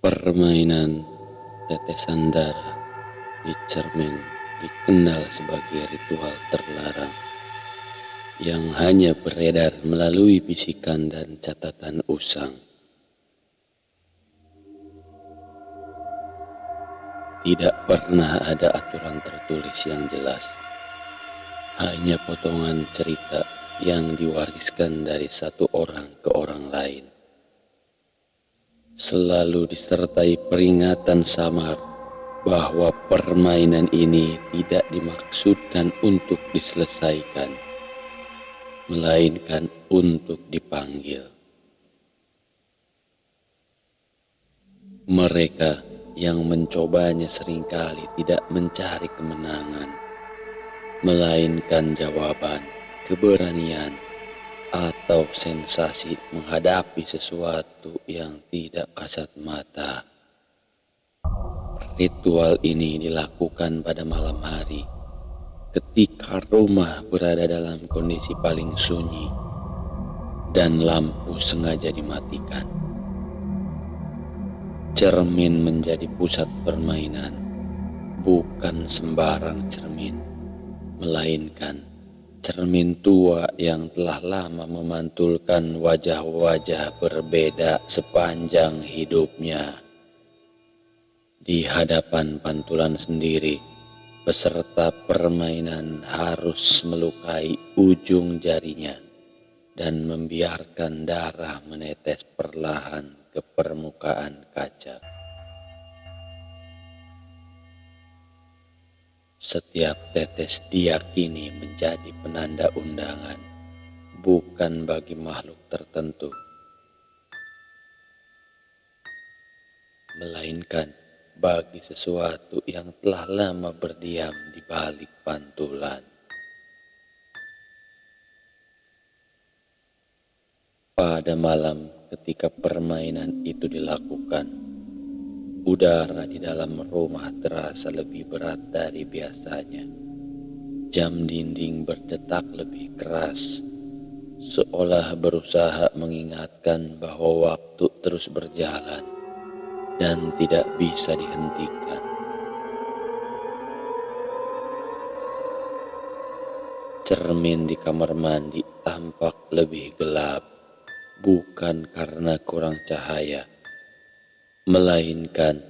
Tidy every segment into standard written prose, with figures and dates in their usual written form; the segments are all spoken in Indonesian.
Permainan tetesan darah di cermin dikenal sebagai ritual terlarang yang hanya beredar melalui bisikan dan catatan usang. Tidak pernah ada aturan tertulis yang jelas, hanya potongan cerita yang diwariskan dari satu orang ke orang lain. Selalu disertai peringatan samar bahwa permainan ini tidak dimaksudkan untuk diselesaikan, melainkan untuk dipanggil. Mereka yang mencobanya seringkali tidak mencari kemenangan, melainkan jawaban, keberanian, atau sensasi menghadapi sesuatu yang tidak kasat mata. Ritual ini dilakukan pada malam hari, ketika rumah berada dalam kondisi paling sunyi dan lampu sengaja dimatikan. Cermin menjadi pusat permainan, bukan sembarang cermin, melainkan cermin tua yang telah lama memantulkan wajah-wajah berbeda sepanjang hidupnya. Di hadapan pantulan sendiri, peserta permainan harus melukai ujung jarinya dan membiarkan darah menetes perlahan ke permukaan kaca. Setiap tetes diyakini menjadi penanda undangan, bukan bagi makhluk tertentu, melainkan bagi sesuatu yang telah lama berdiam di balik pantulan. Pada malam ketika permainan itu dilakukan, udara di dalam rumah terasa lebih berat dari biasanya. Jam dinding berdetak lebih keras, seolah berusaha mengingatkan bahwa waktu terus berjalan dan tidak bisa dihentikan. Cermin di kamar mandi tampak lebih gelap, bukan karena kurang cahaya, melainkan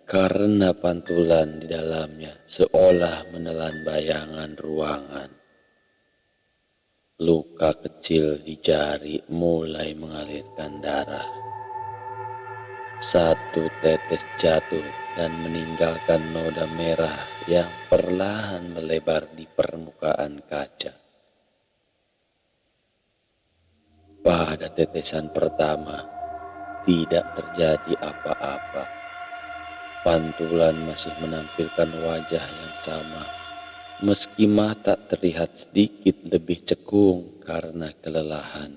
karena pantulan di dalamnya seolah menelan bayangan ruangan. Luka kecil di jari mulai mengalirkan darah. Satu tetes jatuh dan meninggalkan noda merah yang perlahan melebar di permukaan kaca. Pada tetesan pertama, tidak terjadi apa-apa. Pantulan masih menampilkan wajah yang sama, meski mata terlihat sedikit lebih cekung karena kelelahan.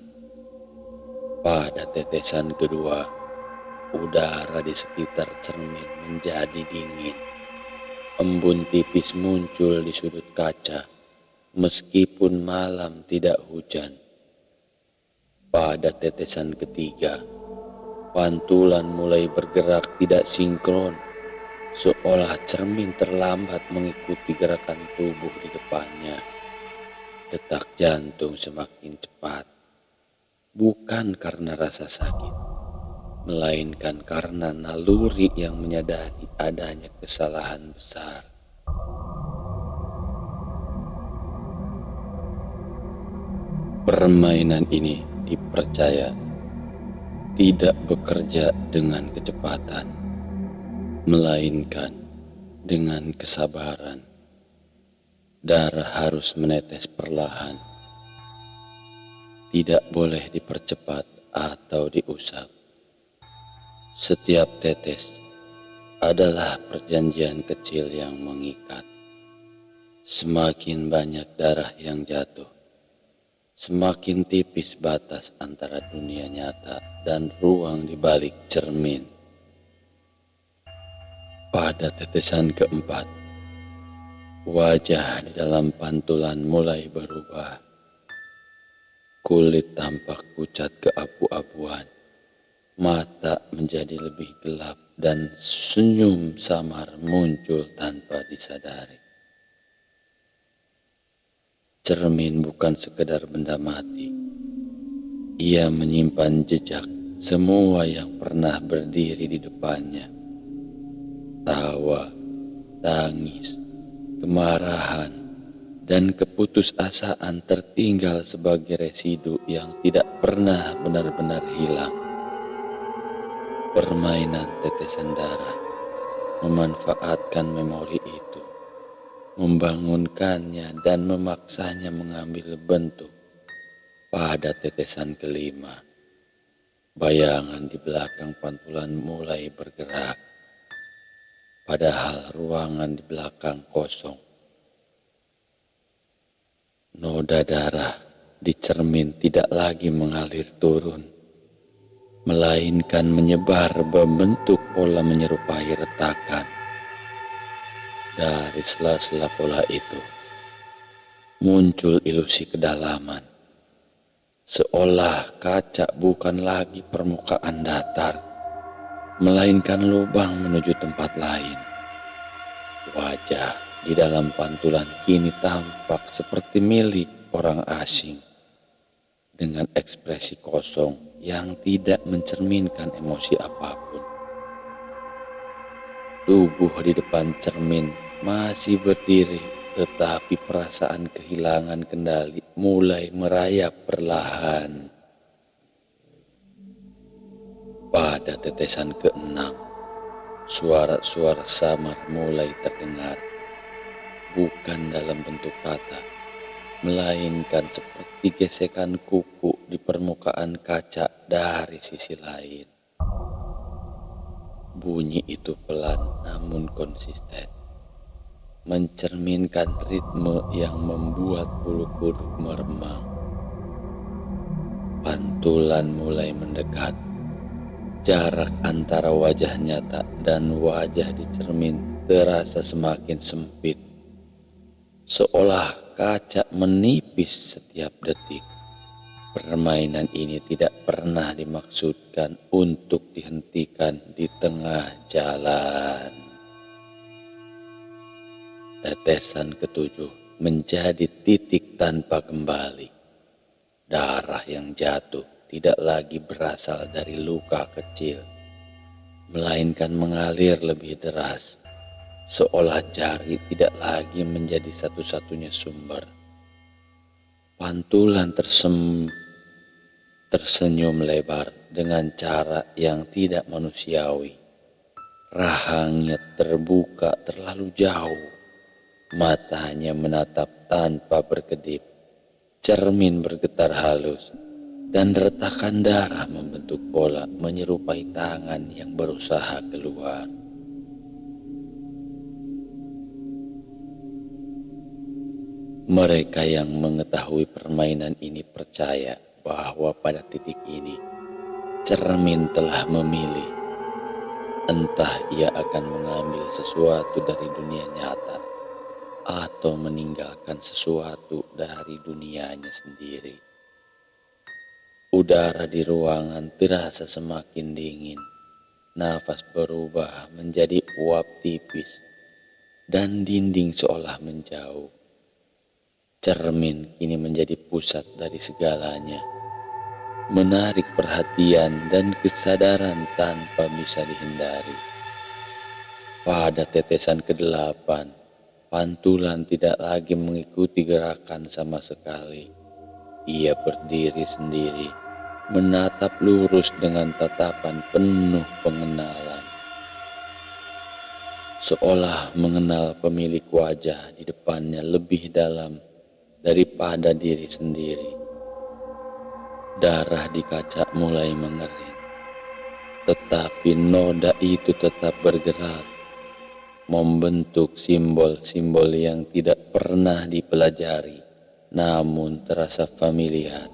Pada tetesan kedua, udara di sekitar cermin menjadi dingin. Embun tipis muncul di sudut kaca, meskipun malam tidak hujan. Pada tetesan ketiga, pantulan mulai bergerak tidak sinkron, seolah cermin terlambat mengikuti gerakan tubuh di depannya. Detak jantung semakin cepat, bukan karena rasa sakit, melainkan karena naluri yang menyadari adanya kesalahan besar. Permainan ini dipercaya tidak bekerja dengan kecepatan, melainkan dengan kesabaran. Darah harus menetes perlahan, tidak boleh dipercepat atau diusap. Setiap tetes adalah perjanjian kecil yang mengikat. Semakin banyak darah yang jatuh, semakin tipis batas antara dunia nyata dan ruang di balik cermin. Pada tetesan keempat, wajah di dalam pantulan mulai berubah. Kulit tampak pucat keabu-abuan, mata menjadi lebih gelap dan senyum samar muncul tanpa disadari. Cermin bukan sekedar benda mati. Ia menyimpan jejak semua yang pernah berdiri di depannya. Tawa, tangis, kemarahan, dan keputusasaan tertinggal sebagai residu yang tidak pernah benar-benar hilang. Permainan tetesan darah memanfaatkan memori itu, membangunkannya dan memaksanya mengambil bentuk pada tetesan kelima. Bayangan di belakang pantulan mulai bergerak, padahal ruangan di belakang kosong. Noda darah di cermin tidak lagi mengalir turun, melainkan menyebar membentuk pola menyerupai retakan. Dari sela-sela pola itu, muncul ilusi kedalaman, seolah kaca bukan lagi permukaan datar, melainkan lubang menuju tempat lain. Wajah di dalam pantulan kini tampak seperti milik orang asing, dengan ekspresi kosong yang tidak mencerminkan emosi apapun. Tubuh di depan cermin masih berdiri, tetapi perasaan kehilangan kendali mulai merayap perlahan. Pada tetesan keenam, suara-suara samar mulai terdengar, bukan dalam bentuk kata, melainkan seperti gesekan kuku di permukaan kaca dari sisi lain. Bunyi itu pelan namun konsisten, mencerminkan ritme yang membuat bulu kuduk meremang. Pantulan mulai mendekat. Jarak antara wajah nyata dan wajah di cermin terasa semakin sempit, seolah kaca menipis setiap detik. Permainan ini tidak pernah dimaksudkan untuk dihentikan di tengah jalan. Tetesan ketujuh menjadi titik tanpa kembali. Darah yang jatuh tidak lagi berasal dari luka kecil, melainkan mengalir lebih deras, seolah jari tidak lagi menjadi satu-satunya sumber. Pantulan tersenyum lebar dengan cara yang tidak manusiawi. Rahangnya terbuka terlalu jauh, matanya menatap tanpa berkedip. Cermin bergetar halus, dan retakan darah membentuk pola menyerupai tangan yang berusaha keluar. Mereka yang mengetahui permainan ini percaya bahwa pada titik ini, cermin telah memilih. Entah ia akan mengambil sesuatu dari dunia nyata, atau meninggalkan sesuatu dari dunianya sendiri. Udara di ruangan terasa semakin dingin. Nafas berubah menjadi uap tipis, dan dinding seolah menjauh. Cermin kini menjadi pusat dari segalanya, menarik perhatian dan kesadaran tanpa bisa dihindari. Pada tetesan ke-8, pantulan tidak lagi mengikuti gerakan sama sekali. Ia berdiri sendiri, menatap lurus dengan tatapan penuh pengenalan. Seolah mengenal pemilik wajah di depannya lebih dalam daripada diri sendiri. Darah di kaca mulai mengering, tetapi noda itu tetap bergerak, membentuk simbol-simbol yang tidak pernah dipelajari, namun terasa familiar.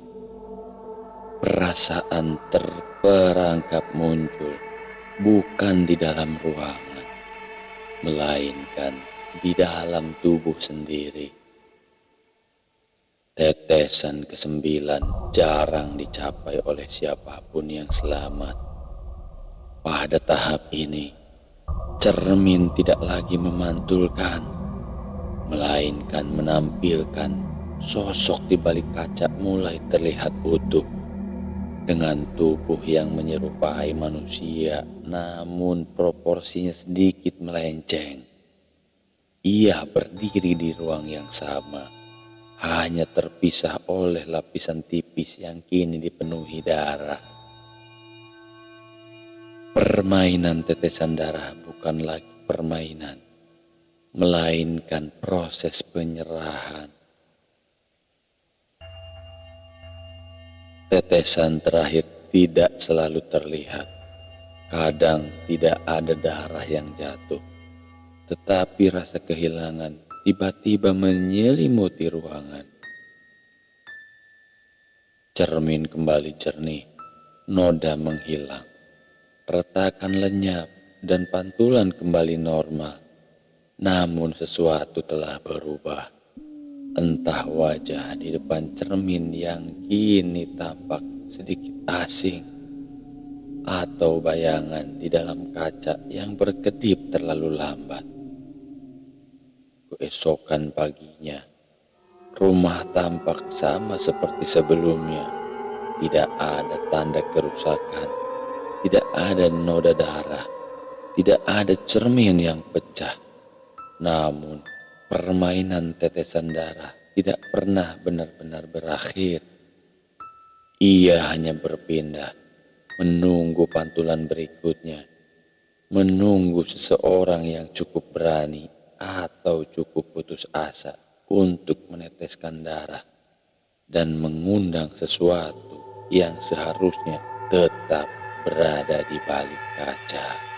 Perasaan terperangkap muncul, bukan di dalam ruangan, melainkan di dalam tubuh sendiri. Tetesan ke-9 jarang dicapai oleh siapapun yang selamat. Pada tahap ini, cermin tidak lagi memantulkan, melainkan menampilkan sosok di balik kaca mulai terlihat utuh, dengan tubuh yang menyerupai manusia namun proporsinya sedikit melenceng. Ia berdiri di ruang yang sama, hanya terpisah oleh lapisan tipis yang kini dipenuhi darah. Permainan tetesan darah bukan lagi permainan, melainkan proses penyerahan. Tetesan terakhir tidak selalu terlihat. Kadang tidak ada darah yang jatuh, tetapi rasa kehilangan tiba-tiba menyelimuti ruangan. Cermin kembali jernih, noda menghilang, retakan lenyap, dan pantulan kembali normal. Namun sesuatu telah berubah. Entah wajah di depan cermin yang kini tampak sedikit asing, atau bayangan di dalam kaca yang berkedip terlalu lambat. Keesokan paginya, rumah tampak sama seperti sebelumnya. Tidak ada tanda kerusakan, tidak ada noda darah, tidak ada cermin yang pecah. Namun, permainan tetesan darah tidak pernah benar-benar berakhir. Ia hanya berpindah, menunggu pantulan berikutnya, menunggu seseorang yang cukup berani atau cukup putus asa untuk meneteskan darah dan mengundang sesuatu yang seharusnya tetap berada di balik kaca.